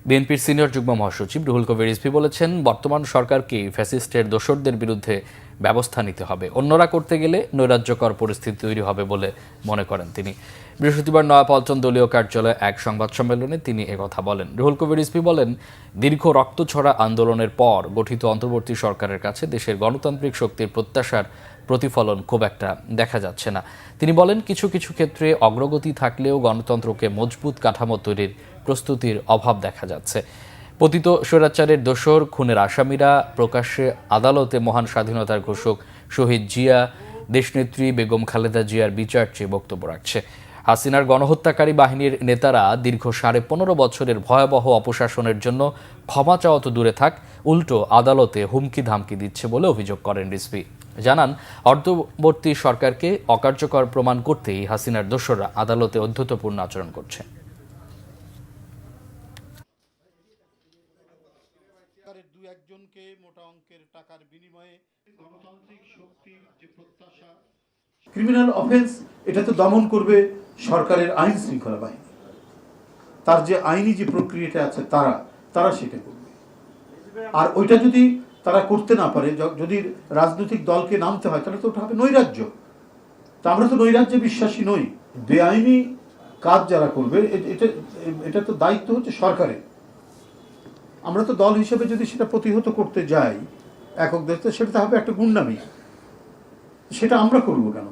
বিএনপির সিনিয়র যুগ্ম মহাসচিব রুহুল কবির রিজভী বলেছেন, বর্তমান সরকারকে ফ্যাসিস্টের দোসরদের বিরুদ্ধে ব্যবস্থা নিতে হবে। অন্যরা করতে গেলে নৈরাজ্যকর পরিস্থিতি তৈরি হবে বলে মনে করেন তিনি। বৃহস্পতিবার নয়াপল্টন দলীয় কার্যালয়ে এক সংবাদ সম্মেলনে তিনি একথা বলেন। রুহুল কবির রিজভী বলেন, দীর্ঘ রক্তঝরা আন্দোলনের পর গঠিত অন্তর্বর্তী সরকারের কাছে দেশের গণতান্ত্রিক শক্তির প্রত্যাশার প্রতিফলন খুব একটা দেখা যাচ্ছে না। তিনি বলেন, কিছু কিছু ক্ষেত্রে অগ্রগতি থাকলেও গণতন্ত্রকে মজবুত কাঠামো তৈরির প্রস্তুতির অভাব দেখা যাচ্ছে। পতিত স্বৈরাচারের দোসর খুনের আসামিরা প্রকাশ্যে আদালতে মহান স্বাধীনতার ঘোষক শহীদ জিয়া, দেশনেত্রী বেগম খালেদা জিয়ার বিচার চেয়ে বক্তব্য রাখছে। হাসিনার গণহত্যাকারী বাহিনীর নেতারা দীর্ঘ 15.5 বছরের ভয়াবহ অপশাসনের জন্য ক্ষমা চাওয়া তো দূরে থাক, উল্টো আদালতে হুমকি ধামকি দিচ্ছে বলে অভিযোগ করেন রিজভী। জানান, অন্তর্বর্তী সরকারকে অকার্যকর প্রমাণ করতেই হাসিনার দোসররা আদালতে অধ্যুতপূর্ণ আচরণ করছে। একজনকে মোটা অঙ্কের টাকার বিনিময়ে গণতান্ত্রিক শক্তির যে প্রত্যাশা, ক্রিমিনাল অফেন্স এটা তো দমন করবে সরকারের আইন শৃঙ্খলা বাহিনী। তার যে আইনি যে প্রক্রিয়াটা আছে তারা সেটা করবে। আর ওইটা যদি তারা করতে না পারে, যদি রাজনৈতিক দলকে নামতে হয়, তাহলে তো ওটা হবে নৈরাজ্য। তা আমরা তো নৈরাজ্যে বিশ্বাসী নই। বেআইনি কাজ যারা করবে এটা তো দায়িত্ব হচ্ছে সরকারের। আমরা তো দল হিসেবে যদি সেটা প্রতিহত করতে যাই একক দেশে, সেটা হবে একটা গুন্ডামি। সেটা আমরা করবো কেন?